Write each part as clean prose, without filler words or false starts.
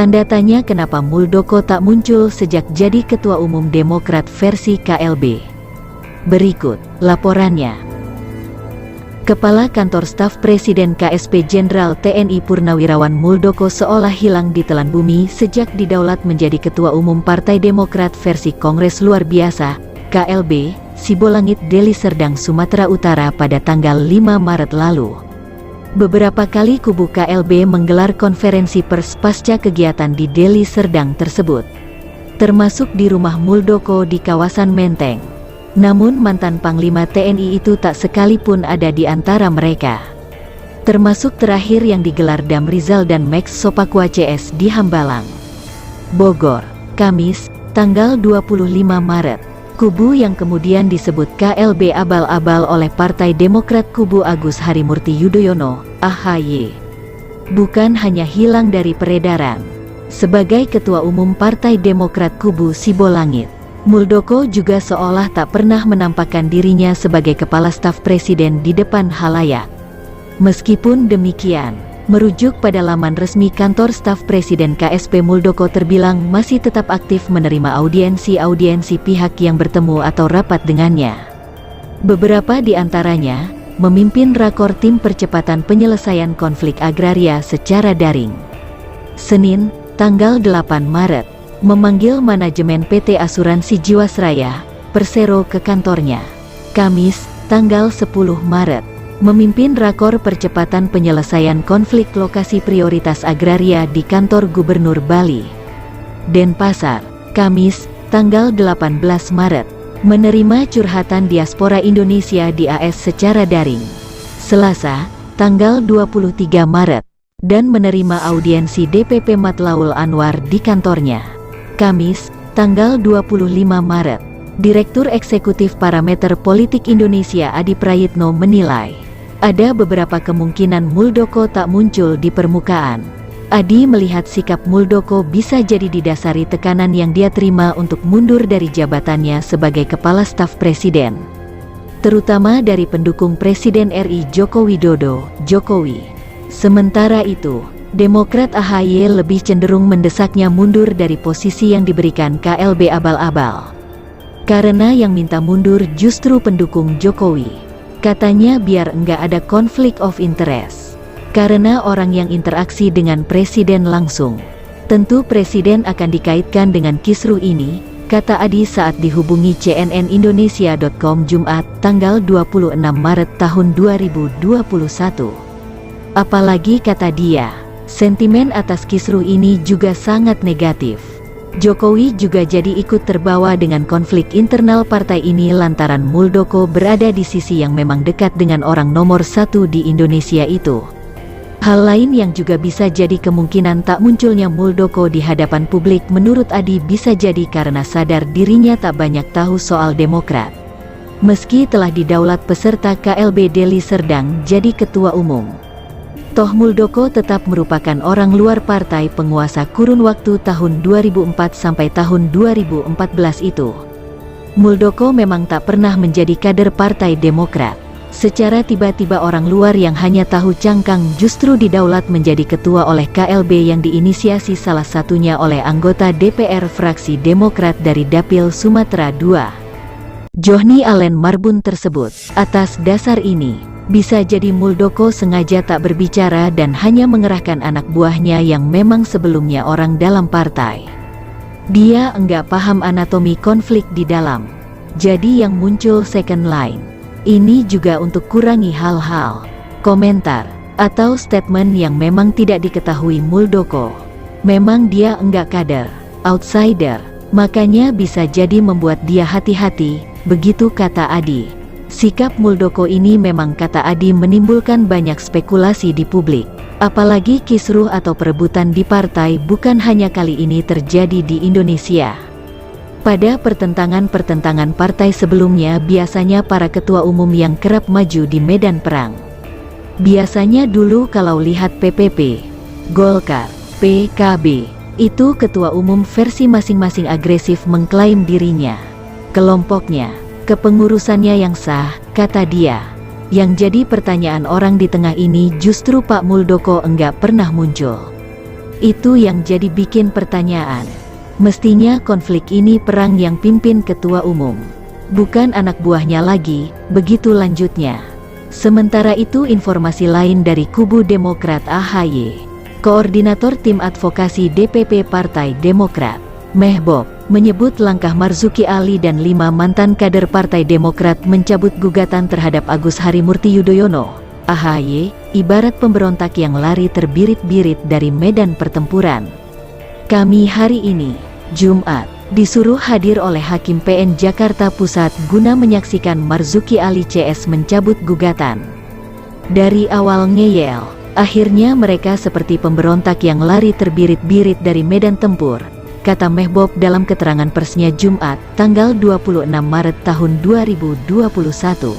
Tanda tanya kenapa Muldoko tak muncul sejak jadi Ketua Umum Demokrat versi KLB. Berikut laporannya. Kepala Kantor Staf Presiden KSP Jenderal TNI Purnawirawan Muldoko seolah hilang di telan bumi sejak didaulat menjadi Ketua Umum Partai Demokrat versi Kongres Luar Biasa, KLB, Sibolangit, Deli Serdang, Sumatera Utara pada tanggal 5 Maret lalu. Beberapa kali kubu KLB menggelar konferensi pers pasca kegiatan di Deli Serdang tersebut, termasuk di rumah Muldoko di kawasan Menteng. Namun mantan Panglima TNI itu tak sekalipun ada di antara mereka. Termasuk terakhir yang digelar Damrizal dan Max Sopakua CS di Hambalang, Bogor, Kamis, tanggal 25 Maret. Kubu yang kemudian disebut KLB abal-abal oleh Partai Demokrat kubu Agus Harimurti Yudhoyono, AHY, bukan hanya hilang dari peredaran. Sebagai Ketua Umum Partai Demokrat kubu Sibolangit, Muldoko juga seolah tak pernah menampakkan dirinya sebagai Kepala Staf Presiden di depan halayak. Meskipun demikian, merujuk pada laman resmi Kantor Staf Presiden KSP, Muldoko terbilang masih tetap aktif menerima audiensi pihak yang bertemu atau rapat dengannya. Beberapa di antaranya memimpin rakor tim percepatan penyelesaian konflik agraria secara daring. Senin, tanggal 8 Maret, memanggil manajemen PT Asuransi Jiwasraya, Persero ke kantornya. Kamis, tanggal 10 Maret, memimpin rakor percepatan penyelesaian konflik lokasi prioritas agraria di kantor Gubernur Bali. Denpasar, Kamis, tanggal 18 Maret, menerima curhatan diaspora Indonesia di AS secara daring. Selasa, tanggal 23 Maret, dan menerima audiensi DPP Matlaul Anwar di kantornya. Kamis, tanggal 25 Maret, Direktur Eksekutif Parameter Politik Indonesia Adi Prayitno menilai ada beberapa kemungkinan Muldoko tak muncul di permukaan. Adi melihat sikap Muldoko bisa jadi didasari tekanan yang dia terima untuk mundur dari jabatannya sebagai Kepala Staf Presiden, terutama dari pendukung Presiden RI Joko Widodo, Jokowi. Sementara itu, Demokrat AHY lebih cenderung mendesaknya mundur dari posisi yang diberikan KLB abal-abal. Karena yang minta mundur justru pendukung Jokowi. Katanya biar enggak ada konflik of interest. Karena orang yang interaksi dengan presiden langsung, tentu presiden akan dikaitkan dengan kisruh ini, kata Adi saat dihubungi cnnindonesia.com Jumat, tanggal 26 Maret tahun 2021. Apalagi kata dia, sentimen atas kisruh ini juga sangat negatif. Jokowi juga jadi ikut terbawa dengan konflik internal partai ini lantaran Muldoko berada di sisi yang memang dekat dengan orang nomor satu di Indonesia itu. Hal lain yang juga bisa jadi kemungkinan tak munculnya Muldoko di hadapan publik menurut Adi bisa jadi karena sadar dirinya tak banyak tahu soal Demokrat. Meski telah didaulat peserta KLB Deli Serdang jadi Ketua Umum, toh Muldoko tetap merupakan orang luar partai penguasa kurun waktu tahun 2004 sampai tahun 2014 itu. Muldoko memang tak pernah menjadi kader Partai Demokrat. Secara tiba-tiba orang luar yang hanya tahu cangkang justru didaulat menjadi ketua oleh KLB yang diinisiasi salah satunya oleh anggota DPR fraksi Demokrat dari Dapil Sumatera II, Johni Allen Marbun tersebut. Atas dasar ini, bisa jadi Muldoko sengaja tak berbicara dan hanya mengerahkan anak buahnya yang memang sebelumnya orang dalam partai. Dia enggak paham anatomi konflik di dalam, jadi yang muncul second line. Ini juga untuk kurangi hal-hal, komentar, atau statement yang memang tidak diketahui Muldoko. Memang dia enggak kader, outsider, makanya bisa jadi membuat dia hati-hati, begitu kata Adi. Sikap Muldoko ini memang kata Adi menimbulkan banyak spekulasi di publik. Apalagi kisruh atau perebutan di partai bukan hanya kali ini terjadi di Indonesia. Pada pertentangan-pertentangan partai sebelumnya biasanya para ketua umum yang kerap maju di medan perang. Biasanya dulu kalau lihat PPP, Golkar, PKB, itu ketua umum versi masing-masing agresif mengklaim dirinya, kelompoknya, kepengurusannya yang sah, kata dia. Yang jadi pertanyaan orang di tengah ini justru Pak Muldoko enggak pernah muncul. Itu yang jadi bikin pertanyaan. Mestinya konflik ini perang yang pimpin ketua umum, bukan anak buahnya lagi, begitu lanjutnya. Sementara itu informasi lain dari kubu Demokrat AHY. Koordinator Tim Advokasi DPP Partai Demokrat, Mehbob, menyebut langkah Marzuki Ali dan 5 mantan kader Partai Demokrat mencabut gugatan terhadap Agus Harimurti Yudhoyono, AHY, ibarat pemberontak yang lari terbirit-birit dari medan pertempuran. Kami hari ini, Jumat, disuruh hadir oleh Hakim PN Jakarta Pusat guna menyaksikan Marzuki Ali CS mencabut gugatan. Dari awal ngeyel, akhirnya mereka seperti pemberontak yang lari terbirit-birit dari medan tempur, kata Mehbob dalam keterangan persnya Jumat, tanggal 26 Maret tahun 2021.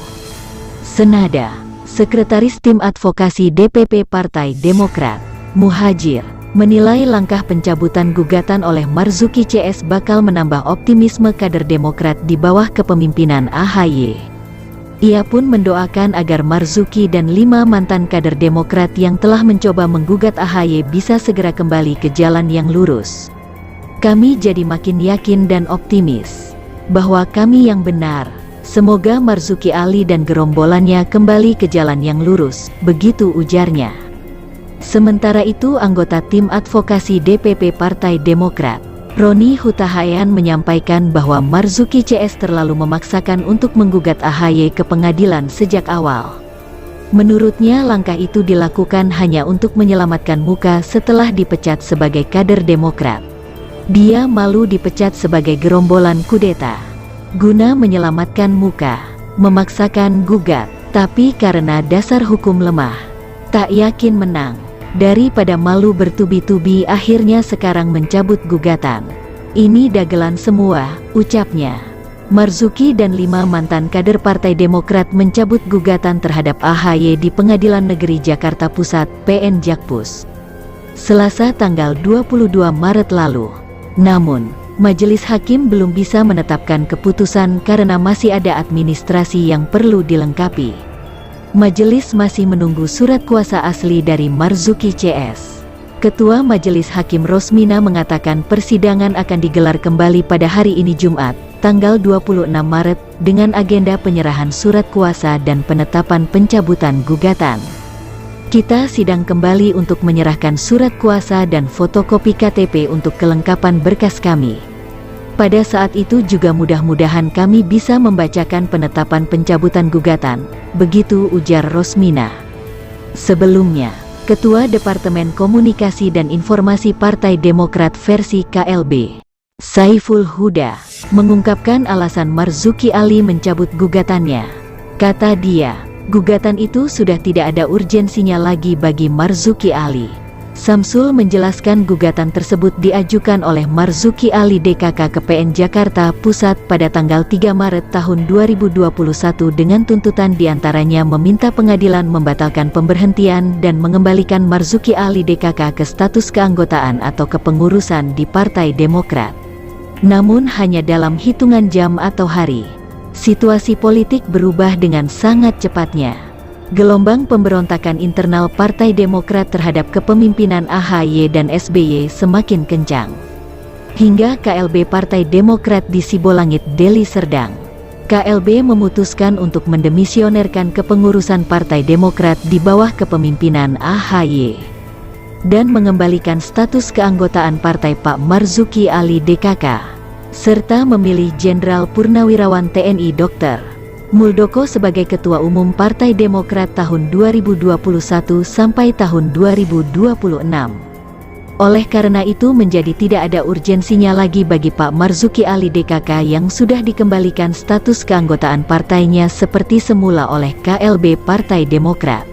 Senada, Sekretaris Tim Advokasi DPP Partai Demokrat, Muhajir, menilai langkah pencabutan gugatan oleh Marzuki CS bakal menambah optimisme kader Demokrat di bawah kepemimpinan AHY. Ia pun mendoakan agar Marzuki dan 5 mantan kader Demokrat yang telah mencoba menggugat AHY bisa segera kembali ke jalan yang lurus. Kami jadi makin yakin dan optimis bahwa kami yang benar. Semoga Marzuki Ali dan gerombolannya kembali ke jalan yang lurus, begitu ujarnya. Sementara itu anggota Tim Advokasi DPP Partai Demokrat, Roni Hutahayan menyampaikan bahwa Marzuki CS terlalu memaksakan untuk menggugat AHY ke pengadilan sejak awal. Menurutnya langkah itu dilakukan hanya untuk menyelamatkan muka setelah dipecat sebagai kader Demokrat. Dia malu dipecat sebagai gerombolan kudeta. Guna menyelamatkan muka, memaksakan gugat, tapi karena dasar hukum lemah, tak yakin menang. Daripada malu bertubi-tubi akhirnya sekarang mencabut gugatan. Ini dagelan semua, ucapnya. Marzuki dan 5 mantan kader Partai Demokrat mencabut gugatan terhadap AHY di Pengadilan Negeri Jakarta Pusat, PN Jakpus, Selasa tanggal 22 Maret lalu. Namun, Majelis Hakim belum bisa menetapkan keputusan karena masih ada administrasi yang perlu dilengkapi. Majelis masih menunggu surat kuasa asli dari Marzuki CS. Ketua Majelis Hakim Rosmina mengatakan persidangan akan digelar kembali pada hari ini Jumat, tanggal 26 Maret, dengan agenda penyerahan surat kuasa dan penetapan pencabutan gugatan. Kita sidang kembali untuk menyerahkan surat kuasa dan fotokopi KTP untuk kelengkapan berkas kami. Pada saat itu juga mudah-mudahan kami bisa membacakan penetapan pencabutan gugatan, begitu ujar Rosmina. Sebelumnya, Ketua Departemen Komunikasi dan Informasi Partai Demokrat versi KLB, Saiful Huda, mengungkapkan alasan Marzuki Ali mencabut gugatannya. Kata dia, gugatan itu sudah tidak ada urgensinya lagi bagi Marzuki Ali. Samsul menjelaskan gugatan tersebut diajukan oleh Marzuki Ali DKK ke PN Jakarta Pusat pada tanggal 3 Maret tahun 2021 dengan tuntutan diantaranya meminta pengadilan membatalkan pemberhentian dan mengembalikan Marzuki Ali DKK ke status keanggotaan atau kepengurusan di Partai Demokrat. Namun hanya dalam hitungan jam atau hari, situasi politik berubah dengan sangat cepatnya. Gelombang pemberontakan internal Partai Demokrat terhadap kepemimpinan AHY dan SBY semakin kencang. Hingga KLB Partai Demokrat di Sibolangit, Deli Serdang, KLB memutuskan untuk mendemisionerkan kepengurusan Partai Demokrat di bawah kepemimpinan AHY dan mengembalikan status keanggotaan partai Pak Marzuki Ali DKK, serta memilih Jenderal Purnawirawan TNI Dr. Muldoko sebagai Ketua Umum Partai Demokrat tahun 2021 sampai tahun 2026. Oleh karena itu menjadi tidak ada urgensinya lagi bagi Pak Marzuki Ali DKK yang sudah dikembalikan status keanggotaan partainya seperti semula oleh KLB Partai Demokrat,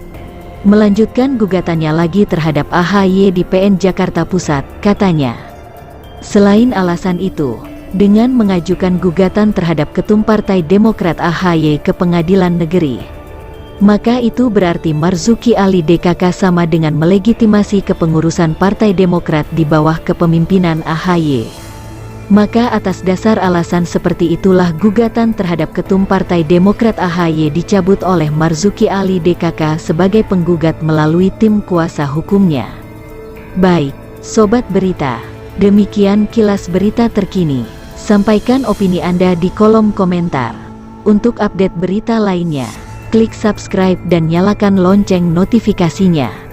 melanjutkan gugatannya lagi terhadap AHY di PN Jakarta Pusat, katanya. Selain alasan itu, dengan mengajukan gugatan terhadap Ketum Partai Demokrat AHY ke Pengadilan Negeri, maka itu berarti Marzuki Ali DKK sama dengan melegitimasi kepengurusan Partai Demokrat di bawah kepemimpinan AHY. Maka atas dasar alasan seperti itulah gugatan terhadap Ketum Partai Demokrat AHY dicabut oleh Marzuki Ali DKK sebagai penggugat melalui tim kuasa hukumnya. Baik, Sobat Berita, demikian kilas berita terkini. Sampaikan opini Anda di kolom komentar. Untuk update berita lainnya, klik subscribe dan nyalakan lonceng notifikasinya.